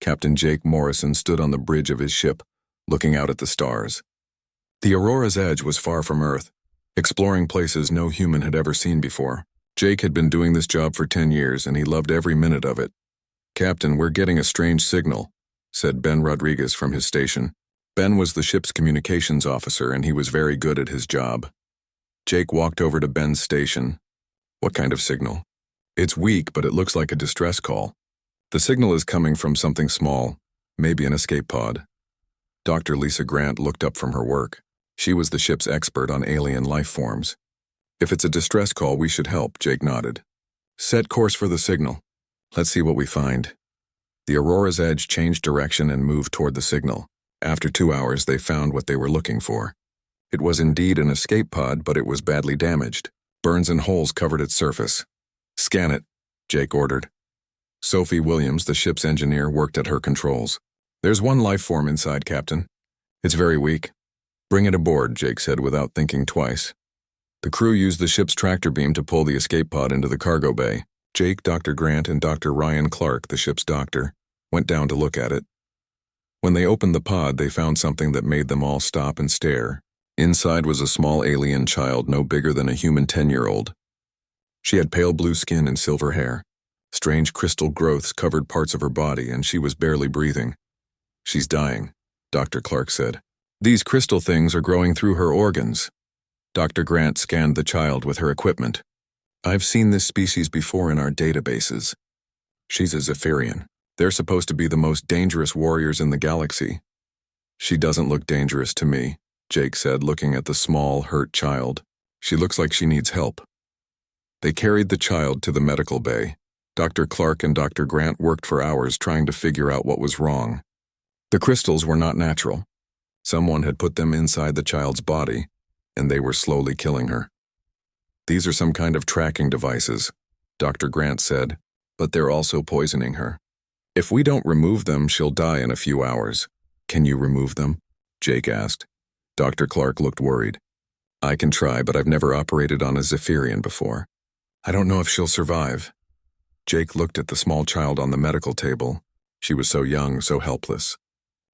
Captain Jake Morrison stood on the bridge of his ship, looking out at the stars. The Aurora's edge was far from Earth, exploring places no human had ever seen before. Jake had been doing this job for 10 years, and he loved every minute of it. "Captain, we're getting a strange signal," said Ben Rodriguez from his station. Ben was the ship's communications officer, and he was very good at his job. Jake walked over to Ben's station. "What kind of signal?" "It's weak, but it looks like a distress call. The signal is coming from something small, maybe an escape pod." Dr. Lisa Grant looked up from her work. She was the ship's expert on alien life forms. "If it's a distress call, we should help," Jake nodded. "Set course for the signal. Let's see what we find." The Aurora's edge changed direction and moved toward the signal. After 2 hours, they found what they were looking for. It was indeed an escape pod, but it was badly damaged. Burns and holes covered its surface. "Scan it," Jake ordered. Sophie Williams, the ship's engineer, worked at her controls. "There's one life form inside, Captain. It's very weak." "Bring it aboard," Jake said without thinking twice. The crew used the ship's tractor beam to pull the escape pod into the cargo bay. Jake, Dr. Grant, and Dr. Ryan Clark, the ship's doctor, went down to look at it. When they opened the pod, they found something that made them all stop and stare. Inside was a small alien child no bigger than a human 10-year-old. She had pale blue skin and silver hair. Strange crystal growths covered parts of her body, and she was barely breathing. "She's dying," Dr. Clark said. "These crystal things are growing through her organs." Dr. Grant scanned the child with her equipment. "I've seen this species before in our databases. She's a Zephyrian. They're supposed to be the most dangerous warriors in the galaxy." "She doesn't look dangerous to me," Jake said, looking at the small, hurt child. "She looks like she needs help." They carried the child to the medical bay. Dr. Clark and Dr. Grant worked for hours trying to figure out what was wrong. The crystals were not natural. Someone had put them inside the child's body, and they were slowly killing her. "These are some kind of tracking devices," Dr. Grant said, "but they're also poisoning her. If we don't remove them, she'll die in a few hours." "Can you remove them?" Jake asked. Dr. Clark looked worried. "I can try, but I've never operated on a Zephyrian before. I don't know if she'll survive." Jake looked at the small child on the medical table. She was so young, so helpless.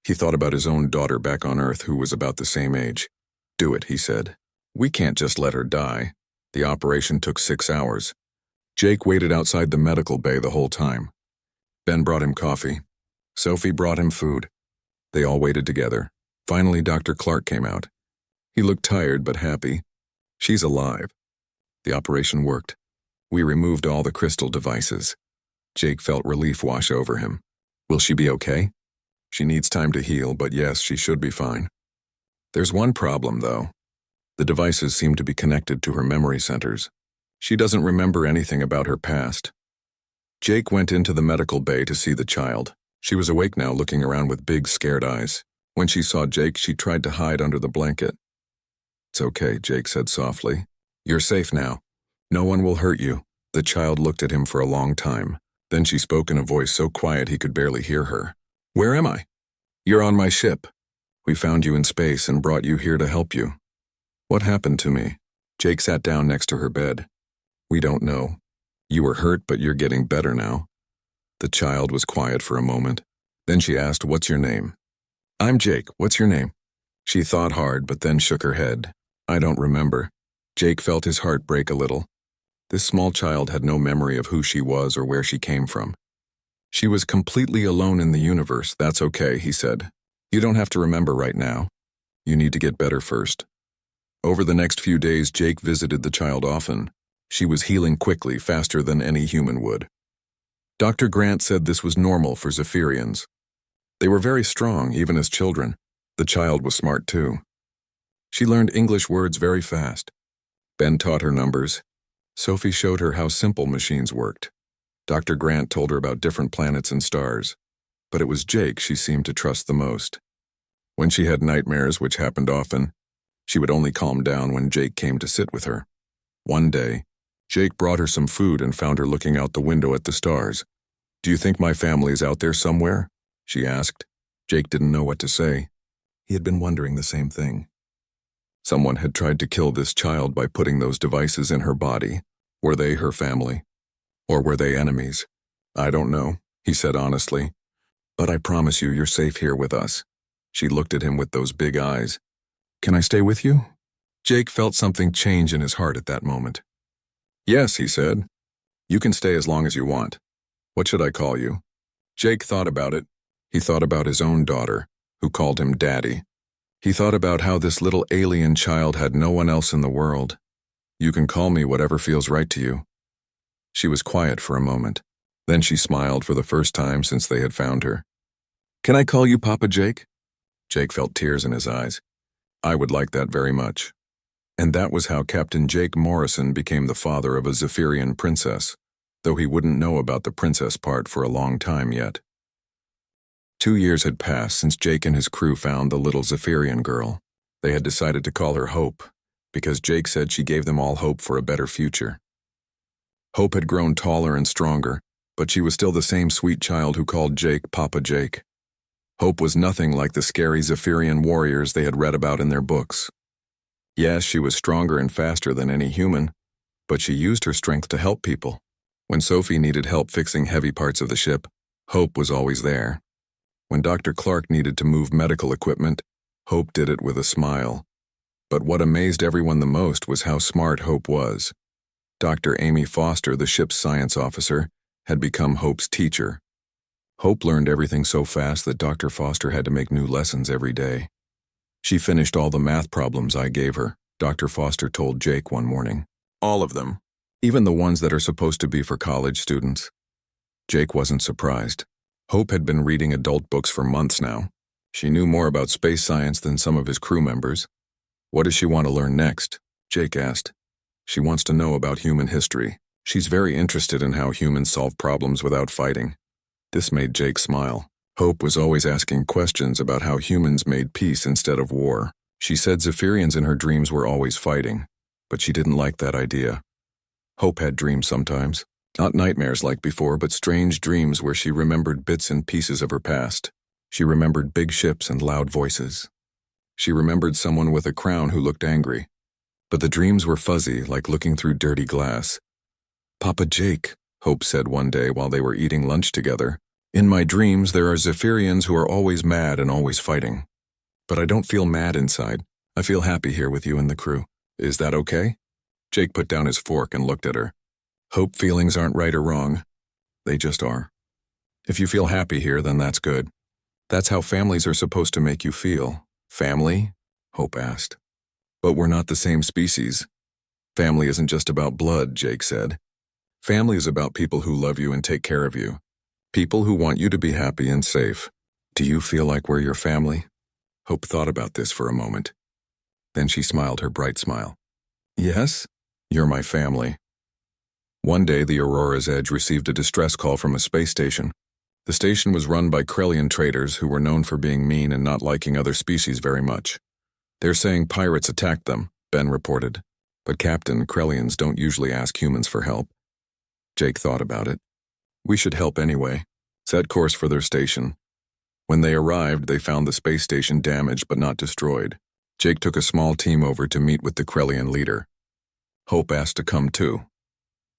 He thought about his own daughter back on Earth, who was about the same age. "Do it," he said. "We can't just let her die." The operation took 6 hours. Jake waited outside the medical bay the whole time. Ben brought him coffee. Sophie brought him food. They all waited together. Finally, Dr. Clark came out. He looked tired but happy. "She's alive." The operation worked. "We removed all the crystal devices." Jake felt relief wash over him. "Will she be okay?" "She needs time to heal, but yes, she should be fine." "There's one problem, though. The devices seem to be connected to her memory centers. She doesn't remember anything about her past." Jake went into the medical bay to see the child. She was awake now, looking around with big, scared eyes. When she saw Jake, she tried to hide under the blanket. "It's okay," Jake said softly. "You're safe now. No one will hurt you." The child looked at him for a long time. Then she spoke in a voice so quiet he could barely hear her. "Where am I?" "You're on my ship. We found you in space and brought you here to help you." "What happened to me?" Jake sat down next to her bed. "We don't know. You were hurt, but you're getting better now." The child was quiet for a moment. Then she asked, "What's your name?" "I'm Jake. What's your name?" She thought hard, but then shook her head. "I don't remember." Jake felt his heart break a little. This small child had no memory of who she was or where she came from. She was completely alone in the universe. "That's okay," he said. "You don't have to remember right now. You need to get better first." Over the next few days, Jake visited the child often. She was healing quickly, faster than any human would. Dr. Grant said this was normal for Zephyrians. They were very strong, even as children. The child was smart too. She learned English words very fast. Ben taught her numbers. Sophie showed her how simple machines worked. Dr. Grant told her about different planets and stars. But it was Jake she seemed to trust the most. When she had nightmares, which happened often, she would only calm down when Jake came to sit with her. One day, Jake brought her some food and found her looking out the window at the stars. "Do you think my family's out there somewhere?" she asked. Jake didn't know what to say. He had been wondering the same thing. Someone had tried to kill this child by putting those devices in her body. Were they her family? Or were they enemies? "I don't know," he said honestly. But I promise you, you're safe here with us. She looked at him with those big eyes. Can I stay with you? Jake felt something change in his heart at that moment. Yes, he said. You can stay as long as you want. What should I call you? Jake thought about it. He thought about his own daughter, who called him Daddy. He thought about how this little alien child had no one else in the world. You can call me whatever feels right to you. She was quiet for a moment. Then she smiled for the first time since they had found her. Can I call you Papa Jake? Jake felt tears in his eyes. I would like that very much. And that was how Captain Jake Morrison became the father of a Zephyrian princess, though he wouldn't know about the princess part for a long time yet. 2 years had passed since Jake and his crew found the little Zephyrian girl. They had decided to call her Hope, because Jake said she gave them all hope for a better future. Hope had grown taller and stronger, but she was still the same sweet child who called Jake Papa Jake. Hope was nothing like the scary Zephyrian warriors they had read about in their books. Yes, she was stronger and faster than any human, but she used her strength to help people. When Sophie needed help fixing heavy parts of the ship, Hope was always there. When Dr. Clark needed to move medical equipment, Hope did it with a smile. But what amazed everyone the most was how smart Hope was. Dr. Amy Foster, the ship's science officer, had become Hope's teacher. Hope learned everything so fast that Dr. Foster had to make new lessons every day. She finished all the math problems I gave her, Dr. Foster told Jake one morning. All of them, even the ones that are supposed to be for college students. Jake wasn't surprised. Hope had been reading adult books for months now. She knew more about space science than some of his crew members. What does she want to learn next? Jake asked. She wants to know about human history. She's very interested in how humans solve problems without fighting. This made Jake smile. Hope was always asking questions about how humans made peace instead of war. She said Zephyrians in her dreams were always fighting, but she didn't like that idea. Hope had dreams sometimes. Not nightmares like before, but strange dreams where she remembered bits and pieces of her past. She remembered big ships and loud voices. She remembered someone with a crown who looked angry. But the dreams were fuzzy, like looking through dirty glass. Papa Jake, Hope said one day while they were eating lunch together, in my dreams there are Zephyrians who are always mad and always fighting. But I don't feel mad inside. I feel happy here with you and the crew. Is that okay? Jake put down his fork and looked at her. Hope feelings aren't right or wrong. They just are. If you feel happy here, then that's good. That's how families are supposed to make you feel. Family? Hope asked. But we're not the same species. Family isn't just about blood, Jake said. Family is about people who love you and take care of you. People who want you to be happy and safe. Do you feel like we're your family? Hope thought about this for a moment. Then she smiled her bright smile. Yes, you're my family. One day, the Aurora's Edge received a distress call from a space station. The station was run by Krellian traders who were known for being mean and not liking other species very much. They're saying pirates attacked them, Ben reported. But Captain, Krellians don't usually ask humans for help. Jake thought about it. We should help anyway. Set course for their station. When they arrived, they found the space station damaged but not destroyed. Jake took a small team over to meet with the Krellian leader. Hope asked to come too.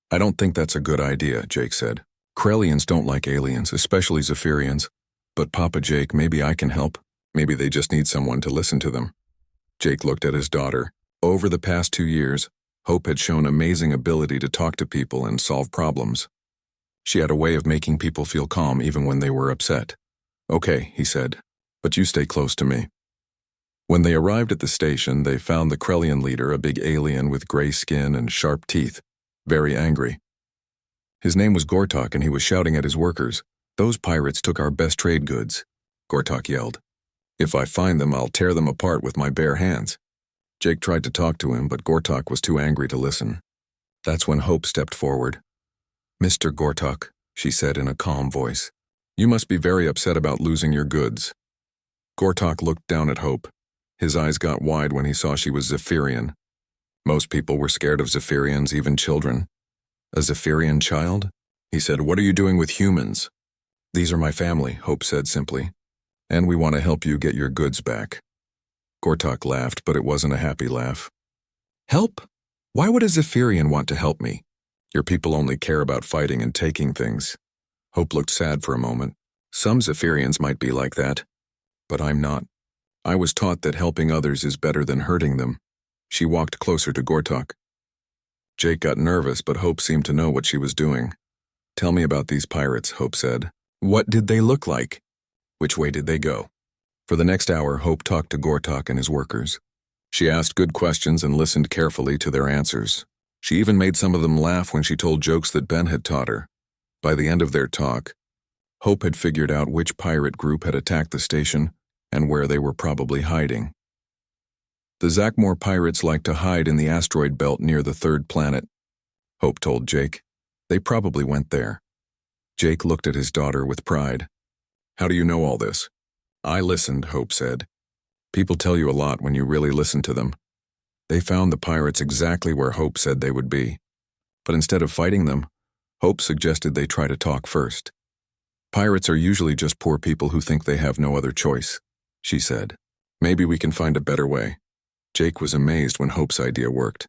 I don't think that's a good idea, Jake said. Krellians don't like aliens, especially Zephyrians. But Papa Jake, maybe I can help. Maybe they just need someone to listen to them. Jake looked at his daughter. Over the past 2 years, Hope had shown amazing ability to talk to people and solve problems. She had a way of making people feel calm even when they were upset. Okay, he said, but you stay close to me. When they arrived at the station, they found the Krellian leader, a big alien with gray skin and sharp teeth, very angry. His name was Gortok, and he was shouting at his workers. Those pirates took our best trade goods, Gortok yelled. If I find them, I'll tear them apart with my bare hands. Jake tried to talk to him, but Gortok was too angry to listen. That's when Hope stepped forward. Mr. Gortok, she said in a calm voice, you must be very upset about losing your goods. Gortok looked down at Hope. His eyes got wide when he saw she was Zephyrian. Most people were scared of Zephyrians, even children. A Zephyrian child? He said, what are you doing with humans? These are my family, Hope said simply. And we want to help you get your goods back. Gortok laughed, but it wasn't a happy laugh. Help? Why would a Zephyrian want to help me? Your people only care about fighting and taking things. Hope looked sad for a moment. Some Zephyrians might be like that, but I'm not. I was taught that helping others is better than hurting them. She walked closer to Gortok. Jake got nervous, but Hope seemed to know what she was doing. Tell me about these pirates, Hope said. What did they look like? Which way did they go? For the next hour, Hope talked to Gortok and his workers. She asked good questions and listened carefully to their answers. She even made some of them laugh when she told jokes that Ben had taught her. By the end of their talk, Hope had figured out which pirate group had attacked the station and where they were probably hiding. The Zachmore pirates like to hide in the asteroid belt near the third planet, Hope told Jake. They probably went there. Jake looked at his daughter with pride. How do you know all this? I listened, Hope said. People tell you a lot when you really listen to them. They found the pirates exactly where Hope said they would be. But instead of fighting them, Hope suggested they try to talk first. Pirates are usually just poor people who think they have no other choice, she said. Maybe we can find a better way. Jake was amazed when Hope's idea worked.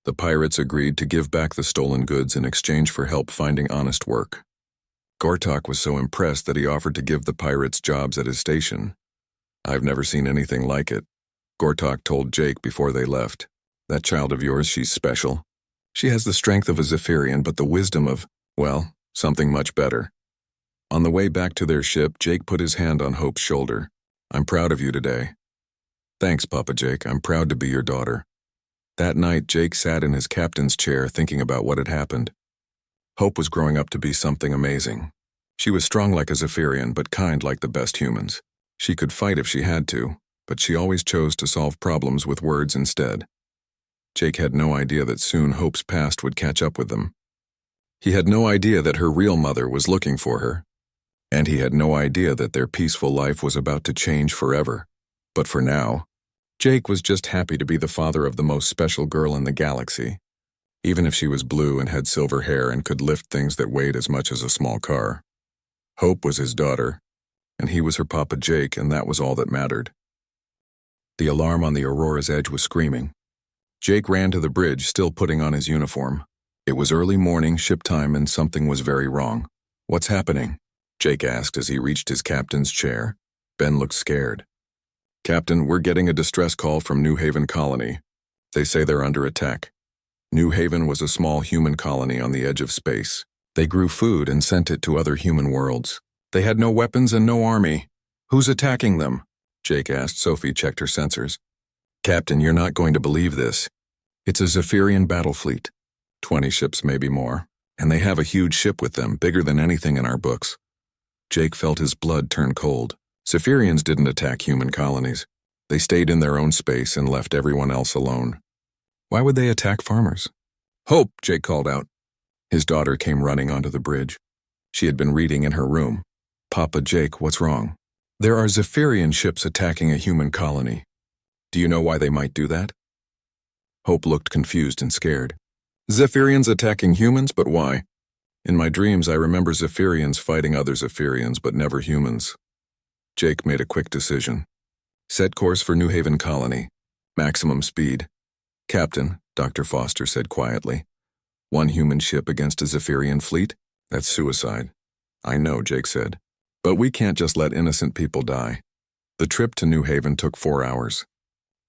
The pirates agreed to give back the stolen goods in exchange for help finding honest work. Gortok was so impressed that he offered to give the pirates jobs at his station. I've never seen anything like it, Gortok told Jake before they left. That child of yours, she's special. She has the strength of a Zephyrian, but the wisdom of, well, something much better. On the way back to their ship, Jake put his hand on Hope's shoulder. I'm proud of you today. Thanks, Papa Jake. I'm proud to be your daughter. That night, Jake sat in his captain's chair thinking about what had happened. Hope was growing up to be something amazing. She was strong like a Zephyrian, but kind like the best humans. She could fight if she had to, but she always chose to solve problems with words instead. Jake had no idea that soon Hope's past would catch up with them. He had no idea that her real mother was looking for her, and he had no idea that their peaceful life was about to change forever. But for now, Jake was just happy to be the father of the most special girl in the galaxy, even if she was blue and had silver hair and could lift things that weighed as much as a small car. Hope was his daughter, and he was her Papa Jake, and that was all that mattered. The alarm on the Aurora's edge was screaming. Jake ran to the bridge, still putting on his uniform. It was early morning, ship time, and something was very wrong. What's happening? Jake asked as he reached his captain's chair. Ben looked scared. Captain, we're getting a distress call from New Haven Colony. They say they're under attack. New Haven was a small human colony on the edge of space. They grew food and sent it to other human worlds. They had no weapons and no army. Who's attacking them? Jake asked. Sophie checked her sensors. Captain, you're not going to believe this. It's a Zephyrian battle fleet. 20 ships, maybe more. And they have a huge ship with them, bigger than anything in our books. Jake felt his blood turn cold. Zephyrians didn't attack human colonies. They stayed in their own space and left everyone else alone. Why would they attack farmers? Hope, Jake called out. His daughter came running onto the bridge. She had been reading in her room. Papa Jake, what's wrong? There are Zephyrian ships attacking a human colony. Do you know why they might do that? Hope looked confused and scared. Zephyrians attacking humans, but why? In my dreams, I remember Zephyrians fighting other Zephyrians, but never humans. Jake made a quick decision. Set course for New Haven Colony. Maximum speed. Captain, Dr. Foster said quietly. One human ship against a Zephyrian fleet? That's suicide. I know, Jake said. But we can't just let innocent people die. The trip to New Haven took 4 hours.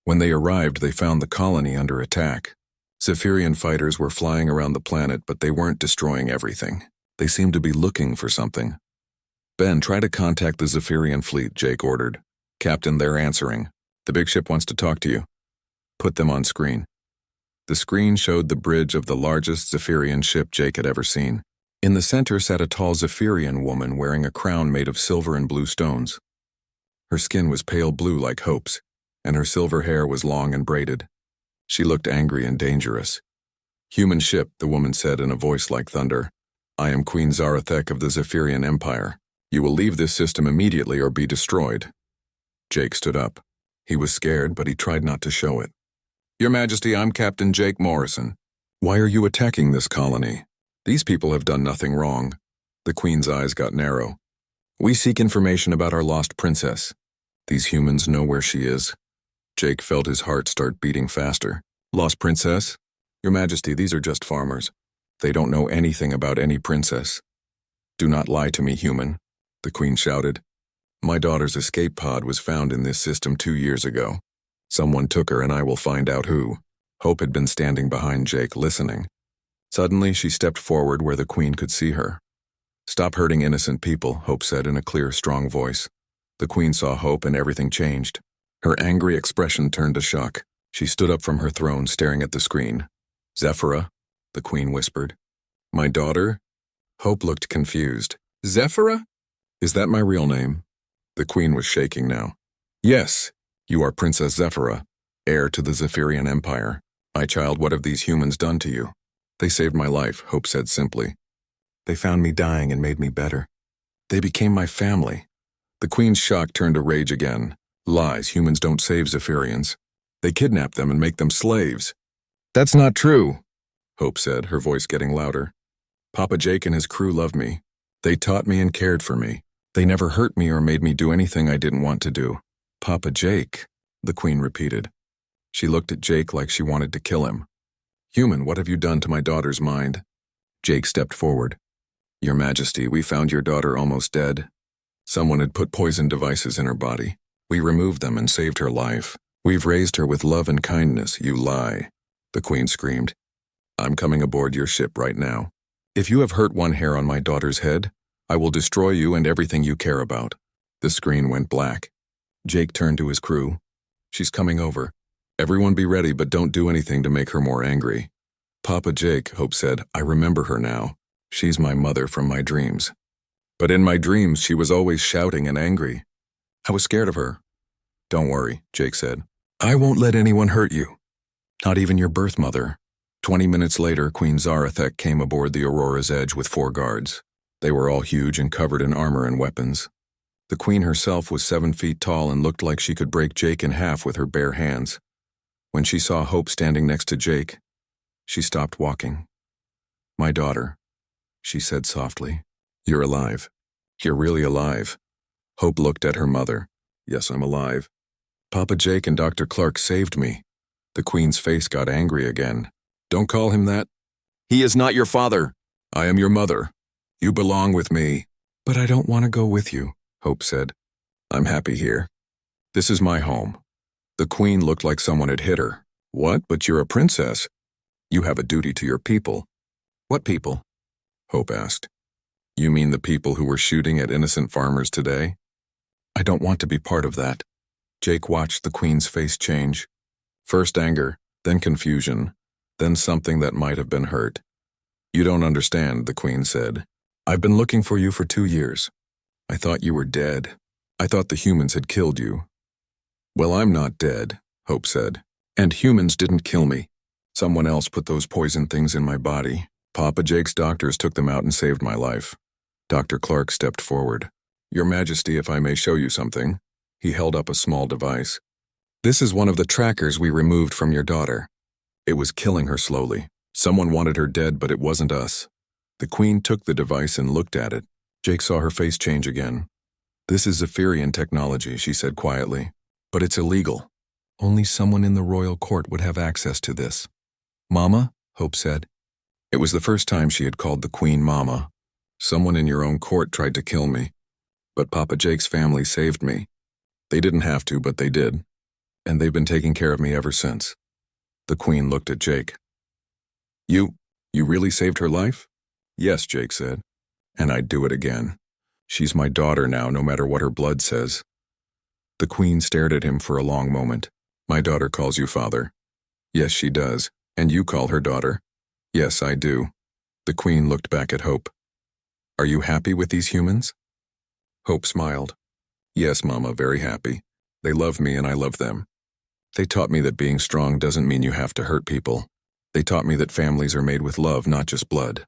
When they arrived, they found the colony under attack. Zephyrian fighters were flying around the planet, but they weren't destroying everything. They seemed to be looking for something. Ben, try to contact the Zephyrian fleet, Jake ordered. Captain, they're answering. The big ship wants to talk to you. Put them on screen. The screen showed the bridge of the largest Zephyrian ship Jake had ever seen. In the center sat a tall Zephyrian woman wearing a crown made of silver and blue stones. Her skin was pale blue like Hope's, and her silver hair was long and braided. She looked angry and dangerous. Human ship, the woman said in a voice like thunder. I am Queen Zarathek of the Zephyrian Empire. You will leave this system immediately or be destroyed. Jake stood up. He was scared, but he tried not to show it. Your Majesty, I'm Captain Jake Morrison. Why are you attacking this colony? These people have done nothing wrong. The Queen's eyes got narrow. We seek information about our lost princess. These humans know where she is. Jake felt his heart start beating faster. Lost princess? Your Majesty, these are just farmers. They don't know anything about any princess. Do not lie to me, human. the Queen shouted. My daughter's escape pod was found in this system 2 years ago. Someone took her and I will find out who. Hope had been standing behind Jake, listening. Suddenly, she stepped forward where the Queen could see her. Stop hurting innocent people, Hope said in a clear, strong voice. The Queen saw Hope and everything changed. Her angry expression turned to shock. She stood up from her throne, staring at the screen. Zephyra, the Queen whispered. My daughter? Hope looked confused. Zephyra? Is that my real name? The Queen was shaking now. Yes, you are Princess Zephyra, heir to the Zephyrian Empire. My child, what have these humans done to you? They saved my life, Hope said simply. They found me dying and made me better. They became my family. The Queen's shock turned to rage again. Lies, humans don't save Zephyrians. They kidnap them and make them slaves. That's not true, Hope said, her voice getting louder. Papa Jake and his crew love me. They taught me and cared for me. They never hurt me or made me do anything I didn't want to do. Papa Jake, the Queen repeated. She looked at Jake like she wanted to kill him. Human, what have you done to my daughter's mind? Jake stepped forward. Your Majesty, we found your daughter almost dead. Someone had put poison devices in her body. We removed them and saved her life. We've raised her with love and kindness, you lie, the Queen screamed. I'm coming aboard your ship right now. If you have hurt one hair on my daughter's head, I will destroy you and everything you care about. The screen went black. Jake turned to his crew. She's coming over. Everyone be ready, but don't do anything to make her more angry. Papa Jake, Hope said, I remember her now. She's my mother from my dreams. But in my dreams, she was always shouting and angry. I was scared of her. Don't worry, Jake said. I won't let anyone hurt you. Not even your birth mother. 20 minutes later, Queen Zarathek came aboard the Aurora's Edge with 4 guards. They were all huge and covered in armor and weapons. The Queen herself was 7 feet tall and looked like she could break Jake in half with her bare hands. When she saw Hope standing next to Jake, she stopped walking. My daughter, she said softly. You're alive. You're really alive. Hope looked at her mother. Yes, I'm alive. Papa Jake and Dr. Clark saved me. The Queen's face got angry again. Don't call him that. He is not your father. I am your mother. You belong with me. But I don't want to go with you, Hope said. I'm happy here. This is my home. The Queen looked like someone had hit her. What? But you're a princess. You have a duty to your people. What people? Hope asked. You mean the people who were shooting at innocent farmers today? I don't want to be part of that. Jake watched the Queen's face change. First anger, then confusion, then something that might have been hurt. You don't understand, the Queen said. I've been looking for you for 2 years. I thought you were dead. I thought the humans had killed you. Well, I'm not dead, Hope said. And humans didn't kill me. Someone else put those poison things in my body. Papa Jake's doctors took them out and saved my life. Dr. Clark stepped forward. Your Majesty, if I may show you something. He held up a small device. This is one of the trackers we removed from your daughter. It was killing her slowly. Someone wanted her dead, but it wasn't us. The Queen took the device and looked at it. Jake saw her face change again. This is Zephyrian technology, she said quietly. But it's illegal. Only someone in the royal court would have access to this. Mama, Hope said. It was the first time she had called the Queen Mama. Someone in your own court tried to kill me. But Papa Jake's family saved me. They didn't have to, but they did. And they've been taking care of me ever since. The Queen looked at Jake. You really saved her life? Yes, Jake said. And I'd do it again. She's my daughter now, no matter what her blood says. The Queen stared at him for a long moment. My daughter calls you father. Yes, she does. And you call her daughter. Yes, I do. The Queen looked back at Hope. Are you happy with these humans? Hope smiled. Yes, Mama, very happy. They love me and I love them. They taught me that being strong doesn't mean you have to hurt people. They taught me that families are made with love, not just blood.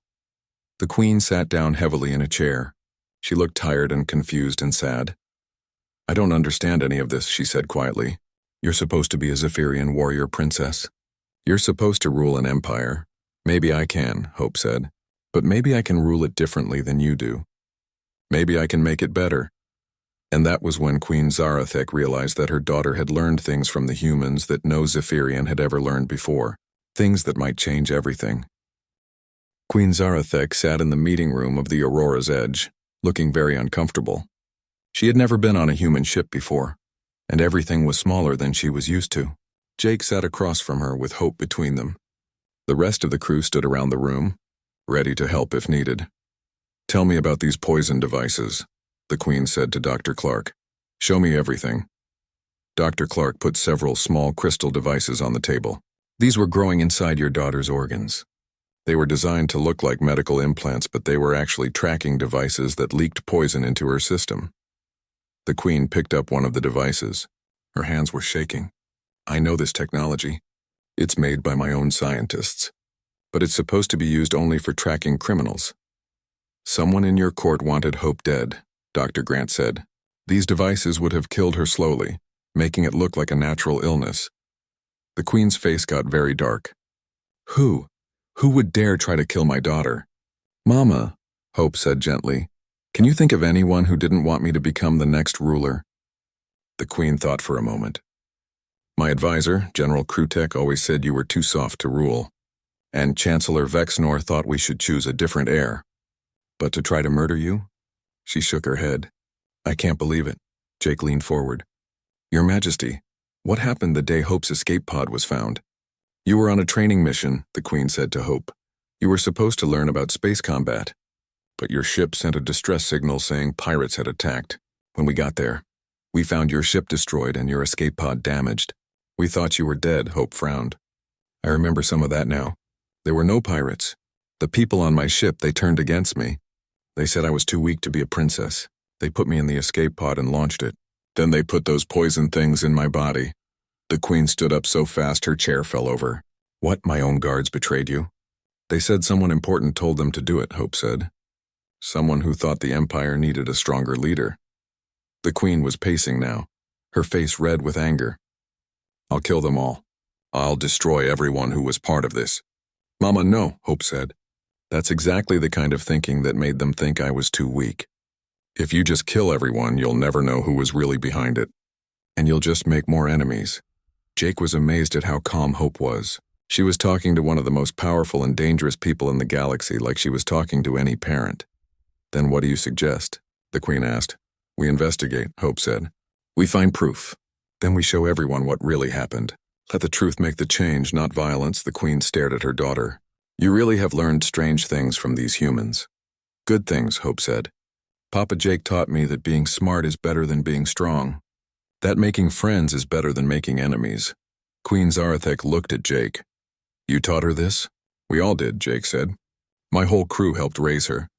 The Queen sat down heavily in a chair. She looked tired and confused and sad. I don't understand any of this, she said quietly. You're supposed to be a Zephyrian warrior princess. You're supposed to rule an empire. Maybe I can, Hope said. But maybe I can rule it differently than you do. Maybe I can make it better. And that was when Queen Zarathek realized that her daughter had learned things from the humans that no Zephyrian had ever learned before. Things that might change everything. Queen Zarathek sat in the meeting room of the Aurora's Edge. looking very uncomfortable. She had never been on a human ship before, and everything was smaller than she was used to. Jake sat across from her with Hope between them. The rest of the crew stood around the room, ready to help if needed. "Tell me about these poison devices," the Queen said to Dr. Clark. "Show me everything." Dr. Clark put several small crystal devices on the table. "These were growing inside your daughter's organs. They were designed to look like medical implants, but they were actually tracking devices that leaked poison into her system." The Queen picked up one of the devices. Her hands were shaking. "I know this technology. It's made by my own scientists. But it's supposed to be used only for tracking criminals." "Someone in your court wanted Hope dead," Dr. Grant said. "These devices would have killed her slowly, making it look like a natural illness." The Queen's face got very dark. Who would dare try to kill my daughter?" "Mama," Hope said gently, "can you think of anyone who didn't want me to become the next ruler?" The Queen thought for a moment. "My advisor, General Krutek, always said you were too soft to rule, and Chancellor Vexnor thought we should choose a different heir. But to try to murder you?" She shook her head. "I can't believe it." Jake leaned forward. "Your Majesty, what happened the day Hope's escape pod was found?" "You were on a training mission," the Queen said to Hope. "You were supposed to learn about space combat. But your ship sent a distress signal saying pirates had attacked. When we got there, we found your ship destroyed and your escape pod damaged. We thought you were dead," Hope frowned. "I remember some of that now. There were no pirates. The people on my ship, they turned against me. They said I was too weak to be a princess. They put me in the escape pod and launched it. Then they put those poison things in my body." The Queen stood up so fast her chair fell over. "What, my own guards betrayed you?" "They said someone important told them to do it," Hope said. "Someone who thought the Empire needed a stronger leader." The Queen was pacing now, her face red with anger. "I'll kill them all. I'll destroy everyone who was part of this." "Mama, no," Hope said. "That's exactly the kind of thinking that made them think I was too weak. If you just kill everyone, you'll never know who was really behind it. And you'll just make more enemies." Jake was amazed at how calm Hope was. She was talking to one of the most powerful and dangerous people in the galaxy, like she was talking to any parent. "Then what do you suggest?" the Queen asked. "We investigate," Hope said. "We find proof. Then we show everyone what really happened. Let the truth make the change, not violence." The Queen stared at her daughter. "You really have learned strange things from these humans." "Good things," Hope said. "Papa Jake taught me that being smart is better than being strong. That making friends is better than making enemies." Queen Zarathek looked at Jake. "You taught her this?" "We all did," Jake said. "My whole crew helped raise her.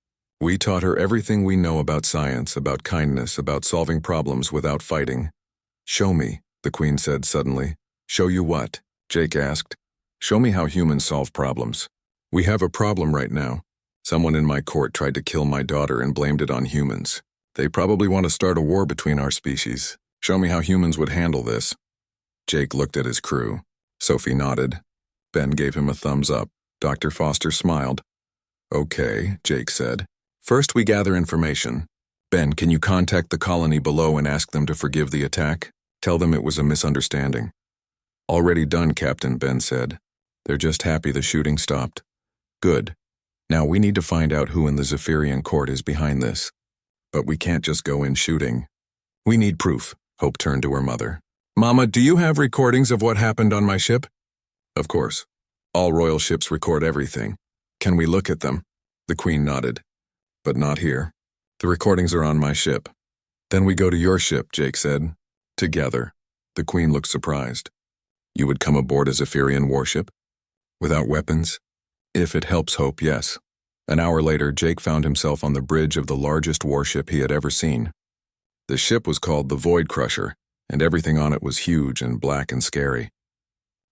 We taught her everything we know about science, about kindness, about solving problems without fighting." "Show me," the Queen said suddenly. "Show you what?" Jake asked. "Show me how humans solve problems. We have a problem right now. Someone in my court tried to kill my daughter and blamed it on humans. They probably want to start a war between our species. Show me how humans would handle this." Jake looked at his crew. Sophie nodded. Ben gave him a thumbs up. Dr. Foster smiled. "Okay," Jake said. "First we gather information. Ben, can you contact the colony below and ask them to forgive the attack? Tell them it was a misunderstanding." "Already done, Captain," Ben said. "They're just happy the shooting stopped." "Good. Now we need to find out who in the Zephyrian court is behind this. But we can't just go in shooting. We need proof." Hope turned to her mother. "Mama, do you have recordings of what happened on my ship?" "Of course. All royal ships record everything. Can we look at them?" The Queen nodded. "But not here. The recordings are on my ship." "Then we go to your ship," Jake said. "Together." The Queen looked surprised. "You would come aboard a Zephyrian warship? Without weapons?" "If it helps Hope, yes." An hour later, Jake found himself on the bridge of the largest warship he had ever seen. The ship was called the Void Crusher, and everything on it was huge and black and scary.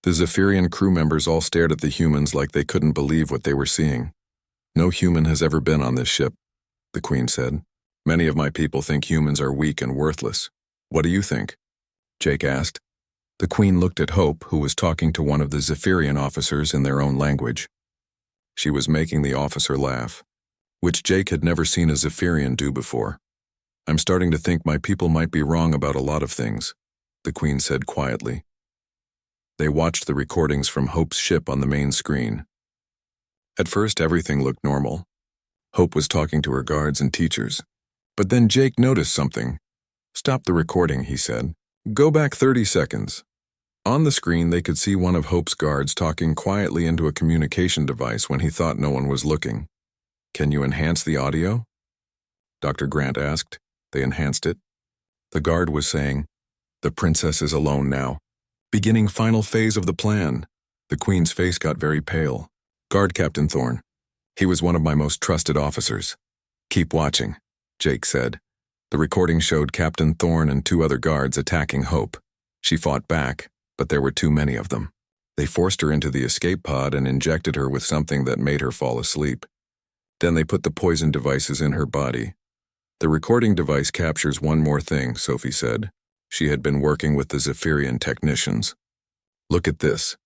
The Zephyrian crew members all stared at the humans like they couldn't believe what they were seeing. "No human has ever been on this ship," the Queen said. "Many of my people think humans are weak and worthless. What do you think?" Jake asked. The Queen looked at Hope, who was talking to one of the Zephyrian officers in their own language. She was making the officer laugh, which Jake had never seen a Zephyrian do before. "I'm starting to think my people might be wrong about a lot of things," the Queen said quietly. They watched the recordings from Hope's ship on the main screen. At first, everything looked normal. Hope was talking to her guards and teachers. But then Jake noticed something. "Stop the recording," he said. "Go back 30 seconds. On the screen, they could see one of Hope's guards talking quietly into a communication device when he thought no one was looking. "Can you enhance the audio?" Dr. Grant asked. They enhanced it. The guard was saying, "The princess is alone now. Beginning final phase of the plan." The Queen's face got very pale. "Guard Captain Thorne. He was one of my most trusted officers." "Keep watching," Jake said. The recording showed Captain Thorne and 2 other guards attacking Hope. She fought back, but there were too many of them. They forced her into the escape pod and injected her with something that made her fall asleep. Then they put the poison devices in her body. "The recording device captures one more thing," Sophie said. She had been working with the Zephyrian technicians. "Look at this."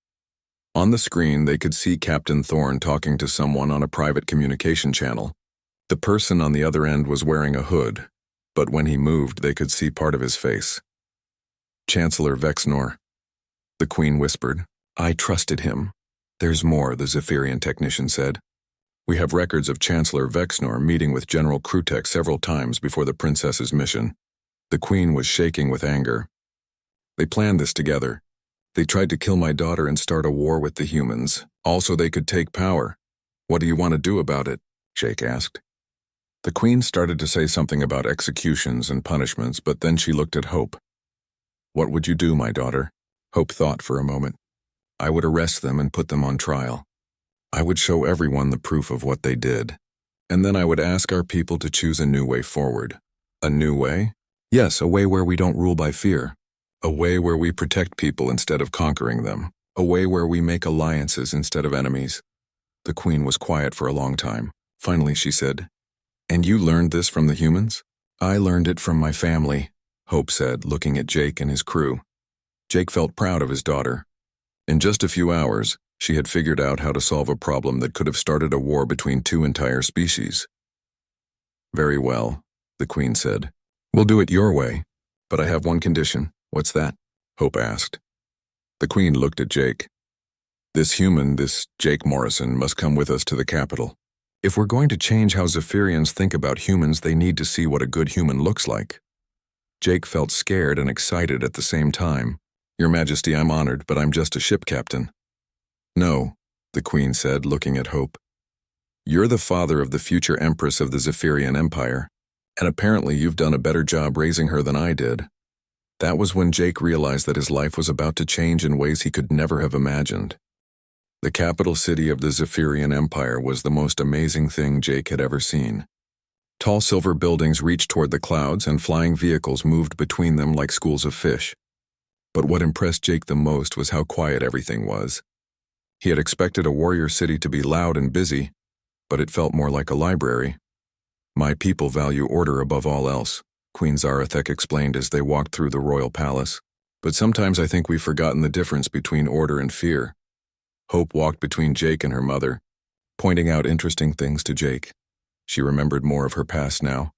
On the screen, they could see Captain Thorne talking to someone on a private communication channel. The person on the other end was wearing a hood, but when he moved, they could see part of his face. "Chancellor Vexnor," the Queen whispered. "I trusted him." "There's more," the Zephyrian technician said. "We have records of Chancellor Vexnor meeting with General Krutek several times before the princess's mission." The Queen was shaking with anger. "They planned this together. They tried to kill my daughter and start a war with the humans, also they could take power. What do you want to do about it?" Jake asked. The Queen started to say something about executions and punishments, but then she looked at Hope. "What would you do, my daughter?" Hope thought for a moment. "I would arrest them and put them on trial. I would show everyone the proof of what they did. And then I would ask our people to choose a new way forward." "A new way?" "Yes, a way where we don't rule by fear. A way where we protect people instead of conquering them. A way where we make alliances instead of enemies." The Queen was quiet for a long time. Finally she said, "And you learned this from the humans?" "I learned it from my family," Hope said, looking at Jake and his crew. Jake felt proud of his daughter. In just a few hours, she had figured out how to solve a problem that could have started a war between 2 entire species. "Very well," the Queen said. "We'll do it your way. But I have one condition." "What's that?" Hope asked. The Queen looked at Jake. "This human, this Jake Morrison, must come with us to the capital. If we're going to change how Zephyrians think about humans, they need to see what a good human looks like." Jake felt scared and excited at the same time. "Your Majesty, I'm honored, but I'm just a ship captain." "No," the Queen said, looking at Hope. "You're the father of the future Empress of the Zephyrian Empire, and apparently you've done a better job raising her than I did." That was when Jake realized that his life was about to change in ways he could never have imagined. The capital city of the Zephyrian Empire was the most amazing thing Jake had ever seen. Tall silver buildings reached toward the clouds, and flying vehicles moved between them like schools of fish. But what impressed Jake the most was how quiet everything was. He had expected a warrior city to be loud and busy, but it felt more like a library. "My people value order above all else," Queen Zarathek explained as they walked through the royal palace. "But sometimes I think we've forgotten the difference between order and fear." Hope walked between Jake and her mother, pointing out interesting things to Jake. She remembered more of her past now.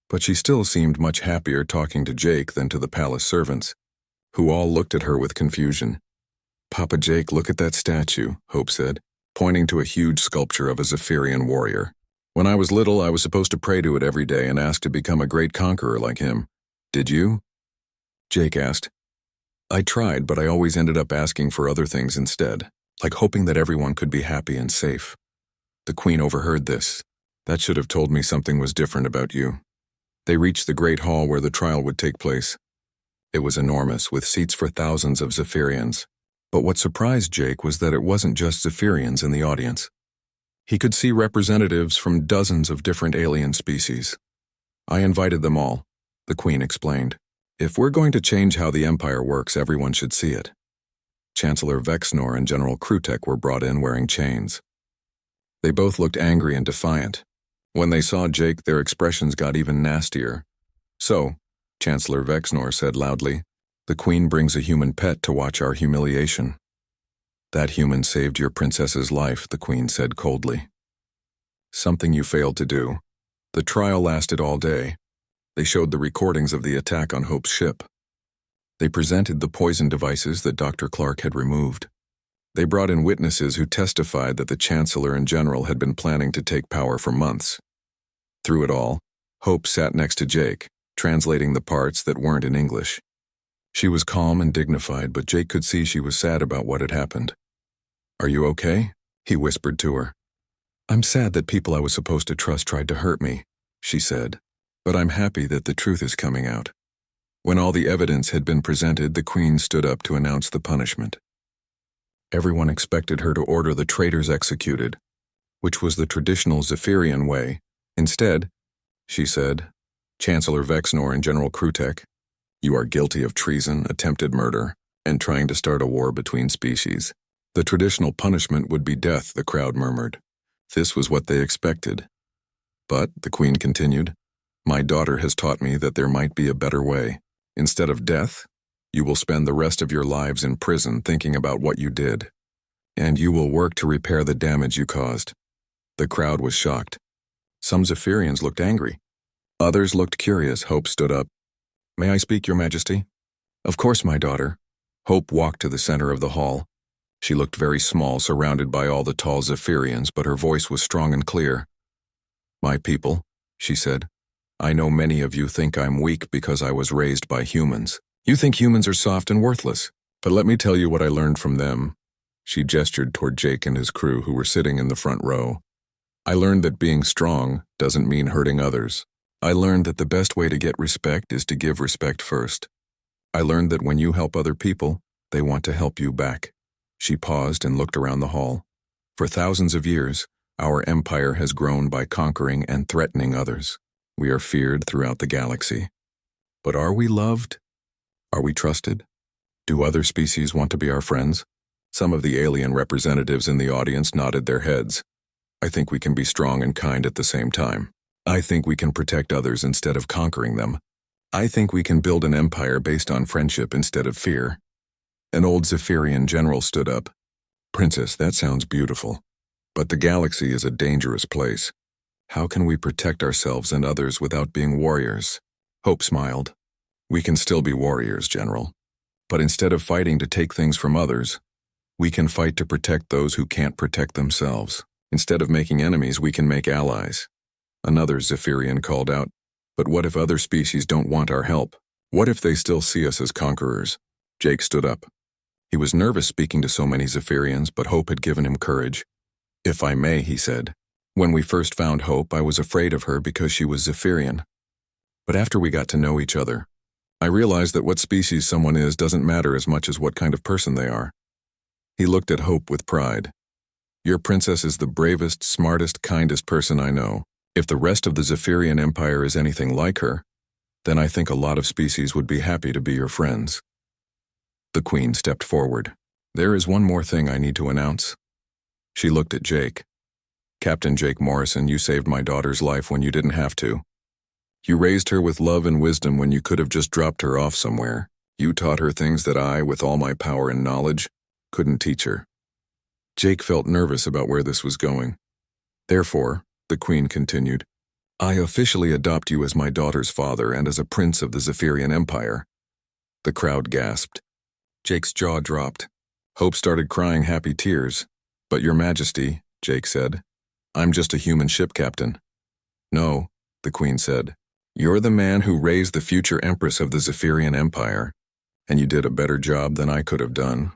But she still seemed much happier talking to Jake than to the palace servants, who all looked at her with confusion. "Papa Jake, look at that statue," Hope said, pointing to a huge sculpture of a Zephyrian warrior. "When I was little, I was supposed to pray to it every day and ask to become a great conqueror like him. Did you?" Jake asked. "I tried, but I always ended up asking for other things instead, like hoping that everyone could be happy and safe." The Queen overheard this. "That should have told me something was different about you." They reached the great hall where the trial would take place. It was enormous, with seats for thousands of Zephyrians. But what surprised Jake was that it wasn't just Zephyrians in the audience. He could see representatives from dozens of different alien species. "I invited them all," the Queen explained. "If we're going to change how the Empire works, everyone should see it." Chancellor Vexnor and General Krutek were brought in wearing chains. They both looked angry and defiant. When they saw Jake, their expressions got even nastier. "So," Chancellor Vexnor said loudly, "the Queen brings a human pet to watch our humiliation." "That human saved your princess's life," the Queen said coldly. "Something you failed to do." The trial lasted all day. They showed the recordings of the attack on Hope's ship. They presented the poison devices that Dr. Clark had removed. They brought in witnesses who testified that the Chancellor and General had been planning to take power for months. Through it all, Hope sat next to Jake, translating the parts that weren't in English. She was calm and dignified, but Jake could see she was sad about what had happened. "Are you okay?" he whispered to her. "I'm sad that people I was supposed to trust tried to hurt me," she said, "but I'm happy that the truth is coming out." When all the evidence had been presented, the Queen stood up to announce the punishment. Everyone expected her to order the traitors executed, which was the traditional Zephyrian way. Instead, she said, "Chancellor Vexnor and General Krutek, you are guilty of treason, attempted murder, and trying to start a war between species." The traditional punishment would be death, the crowd murmured. This was what they expected. "But," the Queen continued, "my daughter has taught me that there might be a better way. Instead of death, you will spend the rest of your lives in prison thinking about what you did. And you will work to repair the damage you caused." The crowd was shocked. Some Zephyrians looked angry. Others looked curious. Hope stood up. "May I speak, Your Majesty?" "Of course, my daughter." Hope walked to the center of the hall. She looked very small, surrounded by all the tall Zephyrians, but her voice was strong and clear. "My people," she said, "I know many of you think I'm weak because I was raised by humans. You think humans are soft and worthless, but let me tell you what I learned from them." She gestured toward Jake and his crew who were sitting in the front row. "I learned that being strong doesn't mean hurting others. I learned that the best way to get respect is to give respect first. I learned that when you help other people, they want to help you back." She paused and looked around the hall. "For thousands of years, our empire has grown by conquering and threatening others. We are feared throughout the galaxy. But are we loved? Are we trusted? Do other species want to be our friends?" Some of the alien representatives in the audience nodded their heads. "I think we can be strong and kind at the same time. I think we can protect others instead of conquering them. I think we can build an empire based on friendship instead of fear." An old Zephyrian general stood up. "Princess, that sounds beautiful. But the galaxy is a dangerous place. How can we protect ourselves and others without being warriors?" Hope smiled. "We can still be warriors, General. But instead of fighting to take things from others, we can fight to protect those who can't protect themselves. Instead of making enemies, we can make allies." Another Zephyrian called out, "But what if other species don't want our help? What if they still see us as conquerors?" Jake stood up. He was nervous speaking to so many Zephyrians, but Hope had given him courage. "If I may," he said, "when we first found Hope, I was afraid of her because she was Zephyrian. But after we got to know each other, I realized that what species someone is doesn't matter as much as what kind of person they are." He looked at Hope with pride. "Your princess is the bravest, smartest, kindest person I know. If the rest of the Zephyrian Empire is anything like her, then I think a lot of species would be happy to be your friends." The Queen stepped forward. "There is one more thing I need to announce." She looked at Jake. "Captain Jake Morrison, you saved my daughter's life when you didn't have to. You raised her with love and wisdom when you could have just dropped her off somewhere. You taught her things that I, with all my power and knowledge, couldn't teach her." Jake felt nervous about where this was going. "Therefore," the Queen continued, "I officially adopt you as my daughter's father and as a prince of the Zephyrian Empire." The crowd gasped. Jake's jaw dropped. Hope started crying happy tears. "But Your Majesty," Jake said, "I'm just a human ship captain." "No," the Queen said, "you're the man who raised the future Empress of the Zephyrian Empire, and you did a better job than I could have done."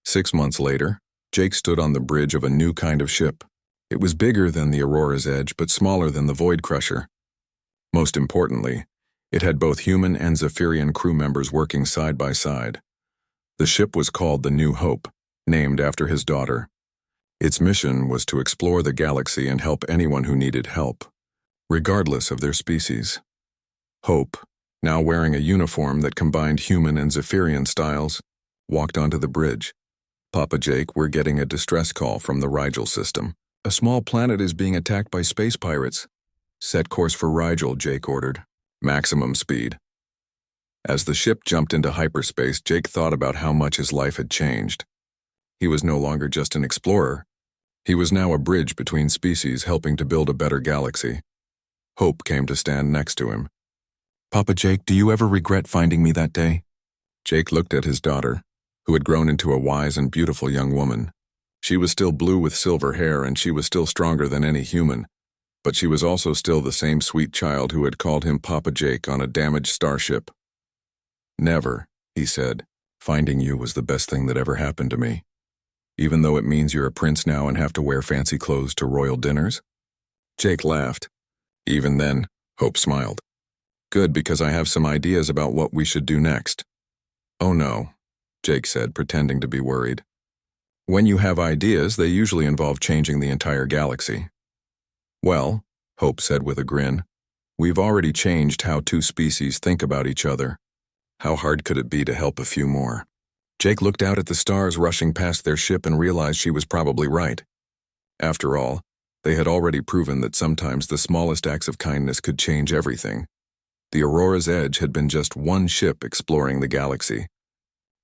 6 months later, Jake stood on the bridge of a new kind of ship. It was bigger than the Aurora's Edge, but smaller than the Void Crusher. Most importantly, it had both human and Zephyrian crew members working side by side. The ship was called the New Hope, named after his daughter. Its mission was to explore the galaxy and help anyone who needed help, regardless of their species. Hope, now wearing a uniform that combined human and Zephyrian styles, walked onto the bridge. "Papa Jake, we're getting a distress call from the Rigel system. A small planet is being attacked by space pirates." "Set course for Rigel," Jake ordered. "Maximum speed." As the ship jumped into hyperspace, Jake thought about how much his life had changed. He was no longer just an explorer. He was now a bridge between species, helping to build a better galaxy. Hope came to stand next to him. "Papa Jake, do you ever regret finding me that day?" Jake looked at his daughter, who had grown into a wise and beautiful young woman. She was still blue with silver hair, and she was still stronger than any human, But she was also still the same sweet child who had called him Papa Jake on a damaged starship. "Never," he said. "Finding you was the best thing that ever happened to me. Even though it means you're a prince now and have to wear fancy clothes to royal dinners?" Jake laughed. "Even then," Hope smiled. "Good, because I have some ideas about what we should do next." "Oh no," Jake said, pretending to be worried. "When you have ideas, they usually involve changing the entire galaxy." "Well," Hope said with a grin, "we've already changed how two species think about each other. How hard could it be to help a few more?" Jake looked out at the stars rushing past their ship and realized she was probably right. After all, they had already proven that sometimes the smallest acts of kindness could change everything. The Aurora's Edge had been just one ship exploring the galaxy.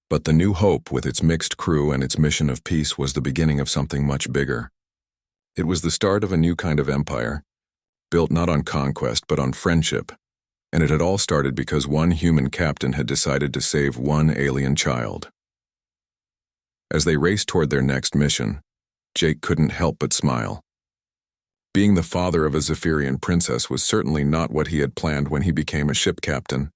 But the New Hope, with its mixed crew and its mission of peace, was the beginning of something much bigger. It was the start of a new kind of empire, built not on conquest but on friendship, and it had all started because one human captain had decided to save one alien child. As they raced toward their next mission, Jake couldn't help but smile. Being the father of a Zephyrian princess was certainly not what he had planned when he became a ship captain.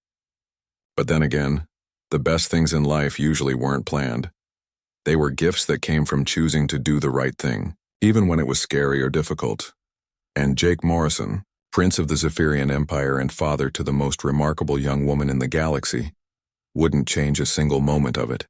But then again, the best things in life usually weren't planned. They were gifts that came from choosing to do the right thing, even when it was scary or difficult. And Jake Morrison, prince of the Zephyrian Empire and father to the most remarkable young woman in the galaxy, wouldn't change a single moment of it.